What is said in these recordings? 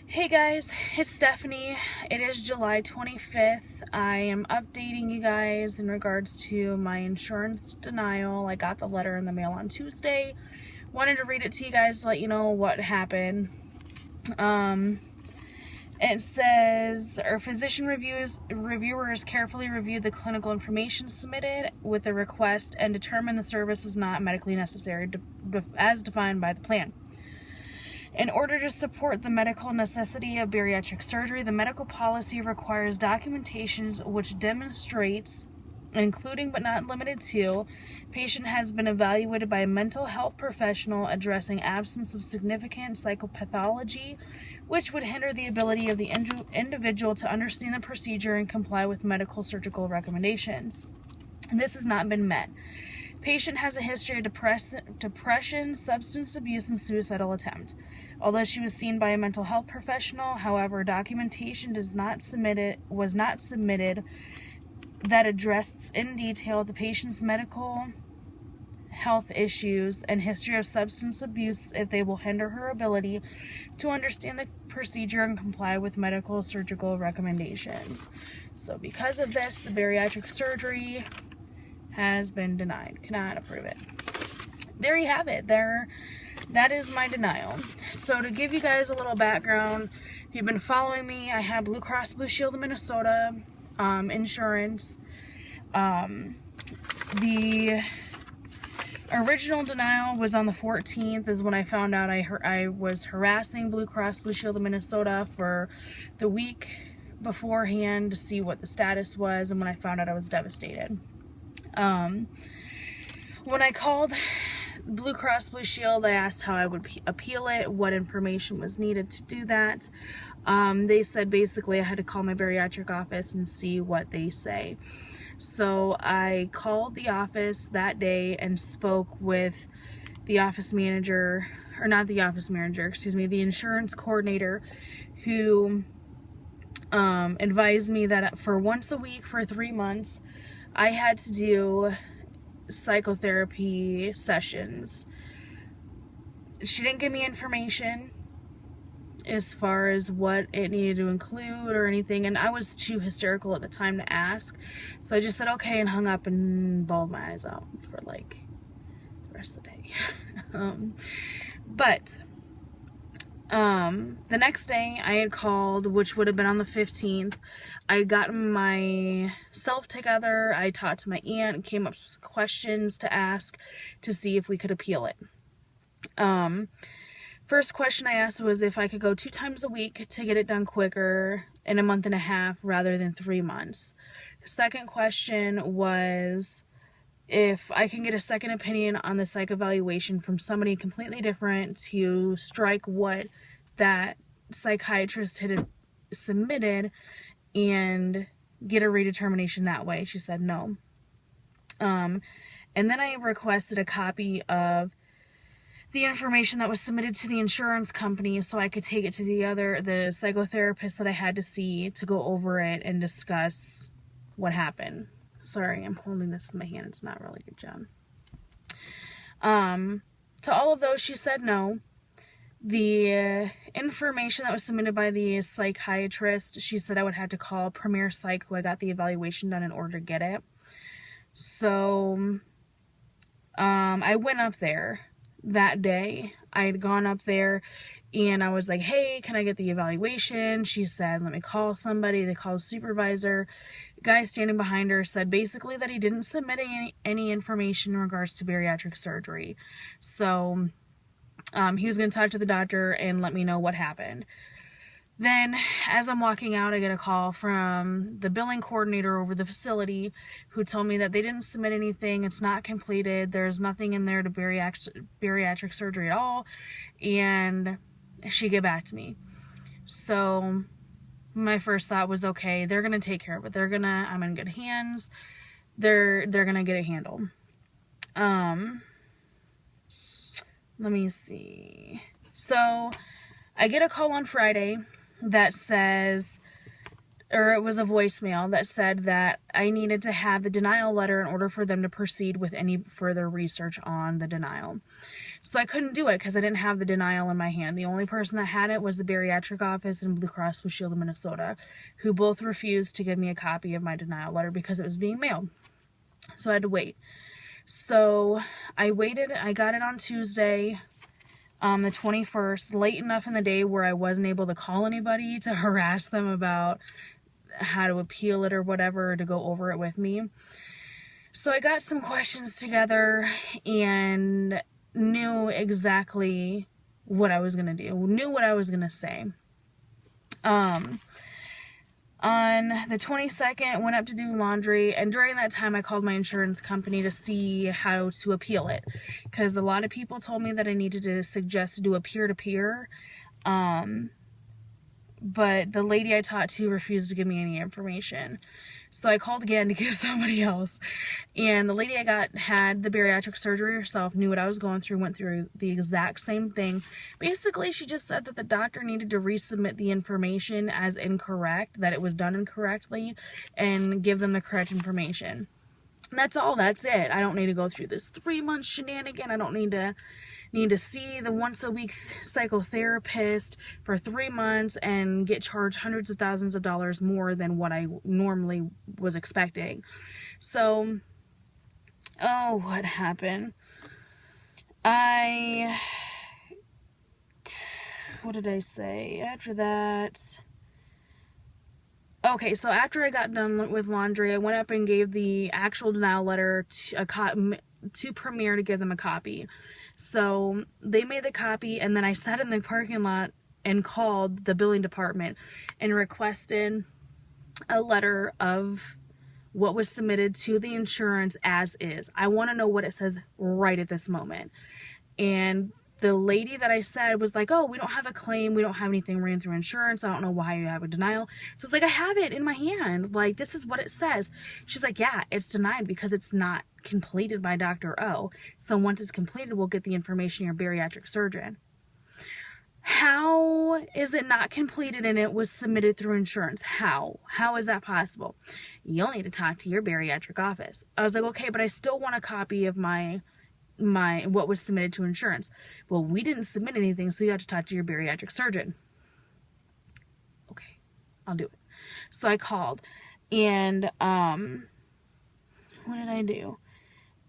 Hey guys, it's Stephanie. It is July 25th. I am updating you guys in regards to my insurance denial. I got the letter in the mail on Tuesday. Wanted to read it to you guys to let you know what happened. It says, our physician reviewers carefully reviewed the clinical information submitted with the request and determined the service is not medically necessary as defined by the plan. In order to support the medical necessity of bariatric surgery, the medical policy requires documentation which demonstrates, including but not limited to, patient has been evaluated by a mental health professional addressing absence of significant psychopathology, which would hinder the ability of the individual to understand the procedure and comply with medical surgical recommendations. And this has not been met. Patient has a history of depression, substance abuse, and suicidal attempt. Although she was seen by a mental health professional, however, documentation was not submitted that addressed in detail the patient's medical health issues and history of substance abuse if they will hinder her ability to understand the procedure and comply with medical surgical recommendations. So because of this, the bariatric surgery has been denied. Cannot approve it. There you have it. That is my denial. So to give you guys a little background, if you've been following me, I have Blue Cross Blue Shield of Minnesota insurance. The original denial was on the 14th is when I found out I was harassing Blue Cross Blue Shield of Minnesota for the week beforehand to see what the status was, and when I found out, I was devastated. When I called Blue Cross Blue Shield, I asked how I would appeal it, what information was needed to do that. They said basically I had to call my bariatric office and see what they say. So I called the office that day and spoke with the office manager, or not the office manager, excuse me, the insurance coordinator, who advised me that for once a week for 3 months, I had to do psychotherapy sessions. She didn't give me information as far as what it needed to include or anything, and I was too hysterical at the time to ask, so I just said okay and hung up and bawled my eyes out for like the rest of the day. The next day I had called, which would have been on the 15th. I had gotten myself together. I talked to my aunt and came up with some questions to ask to see if we could appeal it. First question I asked was if I could go 2 times a week to get it done quicker in a month and a half rather than 3 months. Second question was if I can get a second opinion on the psych evaluation from somebody completely different to strike what that psychiatrist had submitted and get a redetermination that way. She said no. And then I requested a copy of the information that was submitted to the insurance company so I could take it to the psychotherapist that I had to see to go over it and discuss what happened. Sorry, I'm holding this in my hand. It's not really a good job. To all of those, she said no. The information that was submitted by the psychiatrist, she said I would have to call Premier Psych, who I got the evaluation done, in order to get it. So, I went up there that day. I had gone up there and I was like, hey, can I get the evaluation? She said, let me call somebody. They called a supervisor. The guy standing behind her said basically that he didn't submit any information in regards to bariatric surgery. So he was going to talk to the doctor and let me know what happened. Then, as I'm walking out, I get a call from the billing coordinator over the facility who told me that they didn't submit anything, it's not completed, there's nothing in there to bariatric surgery at all, and she'd get back to me. So, my first thought was, okay, they're going to take care of it. I'm in good hands. They're going to get it handled. Let me see. So, I get a call on Friday that says or it was a voicemail that said that I needed to have the denial letter in order for them to proceed with any further research on the denial. So I couldn't do it because I didn't have the denial in my hand. The only person that had it was the bariatric office in Blue Cross Blue Shield of Minnesota, who both refused to give me a copy of my denial letter because it was being mailed. So I had to wait. So I waited. I got it on Tuesday, the 21st, late enough in the day where I wasn't able to call anybody to harass them about how to appeal it or whatever, or to go over it with me. So I got some questions together and knew exactly what I was going to do, knew what I was going to say. On the 22nd, went up to do laundry, and during that time I called my insurance company to see how to appeal it, because a lot of people told me that I needed to suggest to do a peer-to-peer, but the lady I talked to refused to give me any information. So I called again to give somebody else, and the lady I got had the bariatric surgery herself, knew what I was going through, went through the exact same thing. Basically, she just said that the doctor needed to resubmit the information as incorrect, that it was done incorrectly, and give them the correct information. And that's all. That's it. I don't need to go through this 3-month shenanigan. I don't need to see the once-a-week psychotherapist for 3 months and get charged hundreds of thousands of dollars more than what I normally was expecting. So, what happened? What did I say after that? Okay, so after I got done with laundry, I went up and gave the actual denial letter to Premier to give them a copy. So they made the copy, and then I sat in the parking lot and called the billing department and requested a letter of what was submitted to the insurance as is. I want to know what it says right at this moment. And the lady that I said was like, oh, we don't have a claim. We don't have anything ran through insurance. I don't know why you have a denial. So it's like, I have it in my hand. Like, this is what it says. She's like, yeah, it's denied because it's not completed by Dr. O. So once it's completed, we'll get the information to your bariatric surgeon. How is it not completed and it was submitted through insurance? How is that possible? You'll need to talk to your bariatric office. I was like, okay, but I still want a copy of my what was submitted to insurance. Well, we didn't submit anything, so you have to talk to your bariatric surgeon. Okay, I'll do it. So I called, and what did I do?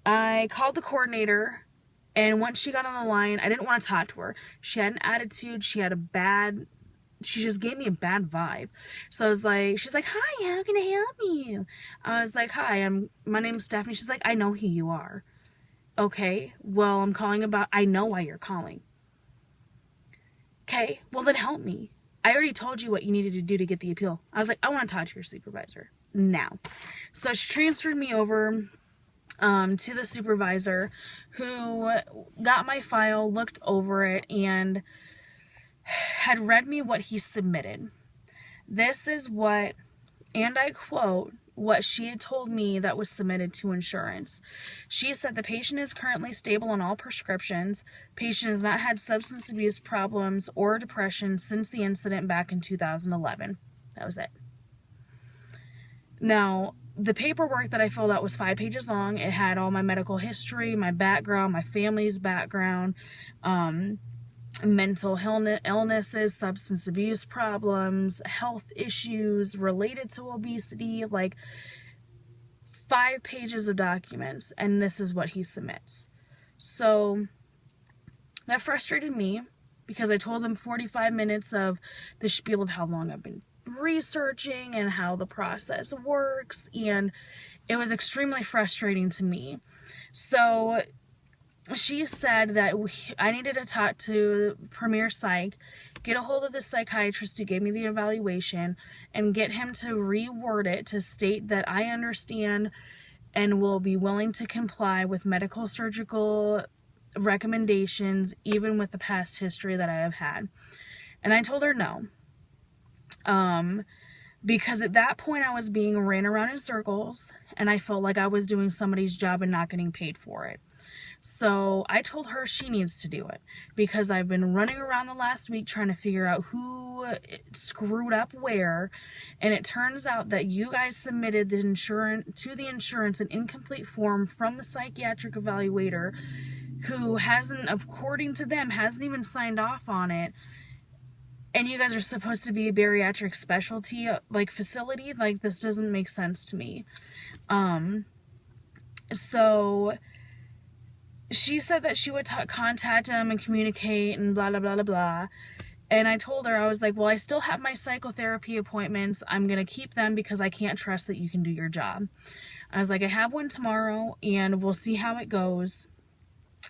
I called the coordinator, and once she got on the line, I didn't want to talk to her. She had an attitude. She just gave me a bad vibe. So I was like, she's like, hi, how can I help you? I was like, hi, my name's Stephanie. She's like, I know who you are. Okay, well, I'm calling about, I know why you're calling. Okay, well then help me. I already told you what you needed to do to get the appeal. I was like, I want to talk to your supervisor now. So she transferred me over to the supervisor, who got my file, looked over it, and had read me what he submitted. This is what, and I quote, what she had told me that was submitted to insurance. She said the patient is currently stable on all prescriptions. Patient has not had substance abuse problems or depression since the incident back in 2011. That was it. Now, the paperwork that I filled out was 5 pages long. It had all my medical history, my background, my family's background, mental illnesses, substance abuse problems, health issues related to obesity, like 5 pages of documents, and this is what he submits. So that frustrated me, because I told him 45 minutes of the spiel of how long I've been researching and how the process works, and it was extremely frustrating to me. So she said that I needed to talk to Premier Psych, get a hold of the psychiatrist who gave me the evaluation, and get him to reword it to state that I understand and will be willing to comply with medical surgical recommendations, even with the past history that I have had. And I told her no. Because at that point I was being ran around in circles, and I felt like I was doing somebody's job and not getting paid for it. So I told her she needs to do it, because I've been running around the last week trying to figure out who screwed up where, and it turns out that you guys submitted the insurance an incomplete form from the psychiatric evaluator, who hasn't, according to them, hasn't even signed off on it. And you guys are supposed to be a bariatric specialty, like, facility. Like, this doesn't make sense to me. So she said that she would contact him and communicate and blah, blah, blah, blah, blah. And I told her, I was like, well, I still have my psychotherapy appointments. I'm going to keep them because I can't trust that you can do your job. I was like, I have one tomorrow and we'll see how it goes.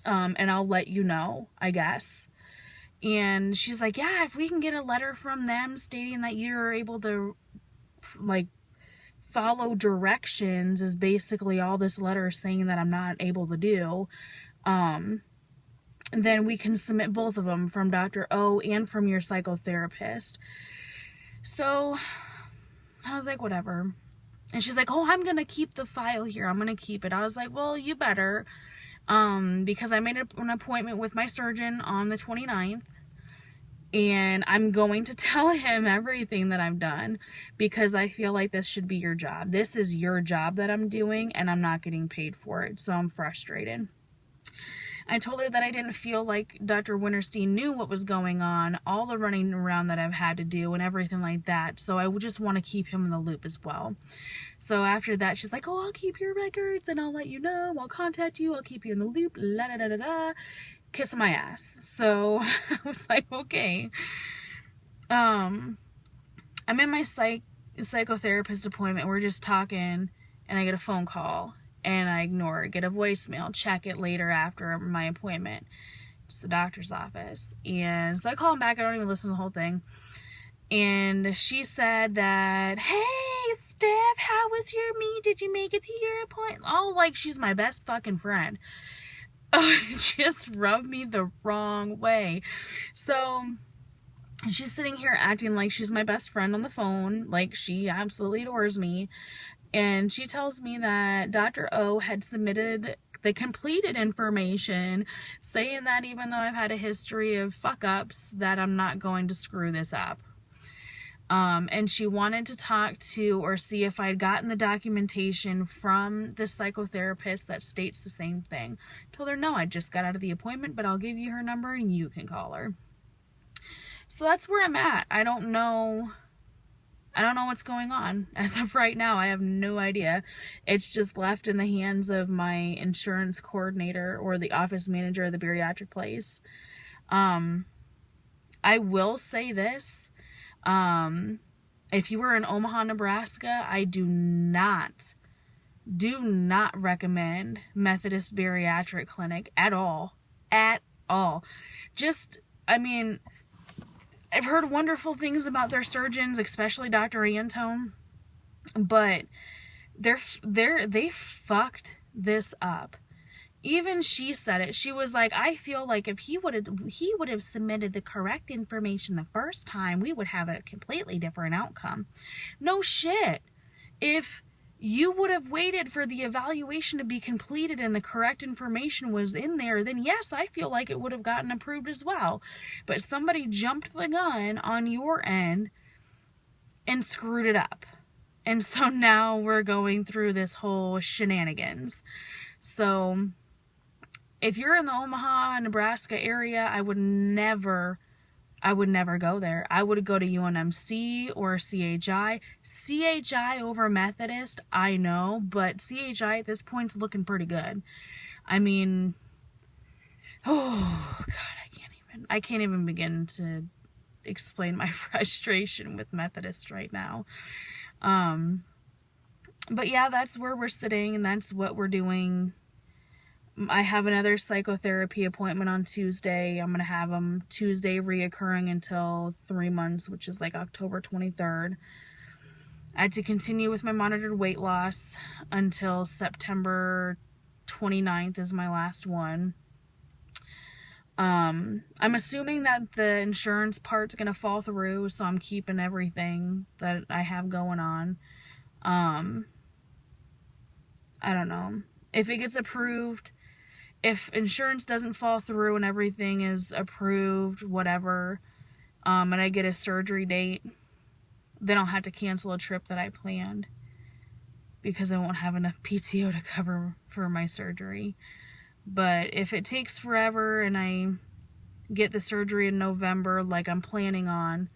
And I'll let you know, I guess. And she's like, yeah, if we can get a letter from them stating that you're able to, like, follow directions, is basically all this letter is saying that I'm not able to do, then we can submit both of them, from Dr. O and from your psychotherapist. So I was like, whatever. And she's like, oh, I'm going to keep the file here. I'm going to keep it. I was like, well, you better, because I made an appointment with my surgeon on the 29th. And I'm going to tell him everything that I've done, because I feel like this should be your job. This is your job that I'm doing, and I'm not getting paid for it. So I'm frustrated. I told her that I didn't feel like Dr. Winterstein knew what was going on, all the running around that I've had to do and everything like that. So I would just want to keep him in the loop as well. So after that, she's like, oh, I'll keep your records and I'll let you know. I'll contact you. I'll keep you in the loop. La da da da da. Kiss my ass. So I was like, okay. I'm in my psychotherapist appointment. We're just talking and I get a phone call. And I ignore it, get a voicemail, check it later after my appointment. It's the doctor's office. And so I call him back. I don't even listen to the whole thing. And she said that, hey, Steph, how was your meet? Did you make it to your appointment? Oh, like she's my best fucking friend. Oh, it just rubbed me the wrong way. So she's sitting here acting like she's my best friend on the phone. Like she absolutely adores me. And she tells me that Dr. O had submitted the completed information saying that even though I've had a history of fuck-ups, that I'm not going to screw this up. And she wanted to talk to or see if I'd gotten the documentation from the psychotherapist that states the same thing. Told her, no, I just got out of the appointment, but I'll give you her number and you can call her. So that's where I'm at. I don't know what's going on. As of right now, I have no idea. It's just left in the hands of my insurance coordinator or the office manager of the bariatric place. I will say this. If you were in Omaha, Nebraska, I do not recommend Methodist Bariatric Clinic at all. At all. Just, I mean, I've heard wonderful things about their surgeons, especially Dr. Antone, but they fucked this up. Even she said it. She was like, I feel like if he would have submitted the correct information the first time, we would have a completely different outcome. No shit. If you would have waited for the evaluation to be completed and the correct information was in there, then yes, I feel like it would have gotten approved as well. But somebody jumped the gun on your end and screwed it up. And so now we're going through this whole shenanigans. So if you're in the Omaha, Nebraska area, I would never go there. I would go to UNMC or CHI. CHI over Methodist, I know, but CHI at this point's looking pretty good. I mean, oh God, I can't even begin to explain my frustration with Methodist right now. But yeah, that's where we're sitting and that's what we're doing. I have another psychotherapy appointment on Tuesday. I'm going to have them Tuesday reoccurring until 3 months, which is like October 23rd. I had to continue with my monitored weight loss until September 29th is my last one. I'm assuming that the insurance part's going to fall through, so I'm keeping everything that I have going on. I don't know. If it gets approved, if insurance doesn't fall through and everything is approved, whatever, and I get a surgery date, then I'll have to cancel a trip that I planned because I won't have enough PTO to cover for my surgery. But if it takes forever and I get the surgery in November like I'm planning on,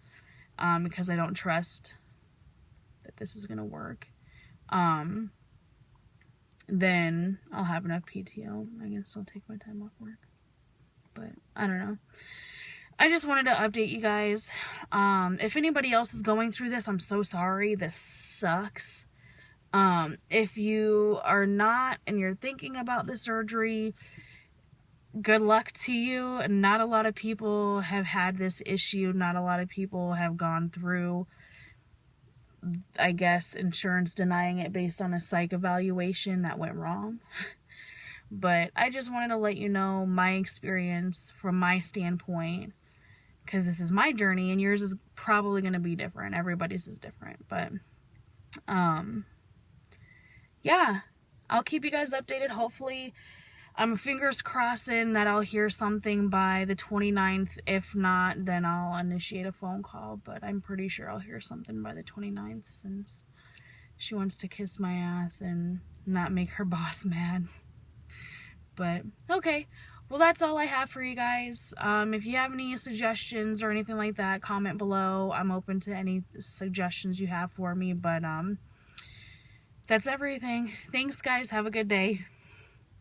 because I don't trust that this is gonna work, then I'll have enough PTO. I can still take my time off work. But I don't know. I just wanted to update you guys. If anybody else is going through this, I'm so sorry. This sucks. If you are not and you're thinking about the surgery, good luck to you. Not a lot of people have had this issue. Not a lot of people have gone through, I guess, insurance denying it based on a psych evaluation that went wrong. But I just wanted to let you know my experience from my standpoint, because this is my journey and yours is probably going to be different. Everybody's is different. But yeah, I'll keep you guys updated. Hopefully, I'm fingers crossing that I'll hear something by the 29th. If not, then I'll initiate a phone call. But I'm pretty sure I'll hear something by the 29th, since she wants to kiss my ass and not make her boss mad. But okay, well, that's all I have for you guys. If you have any suggestions or anything like that, comment below. I'm open to any suggestions you have for me. But that's everything. Thanks, guys. Have a good day.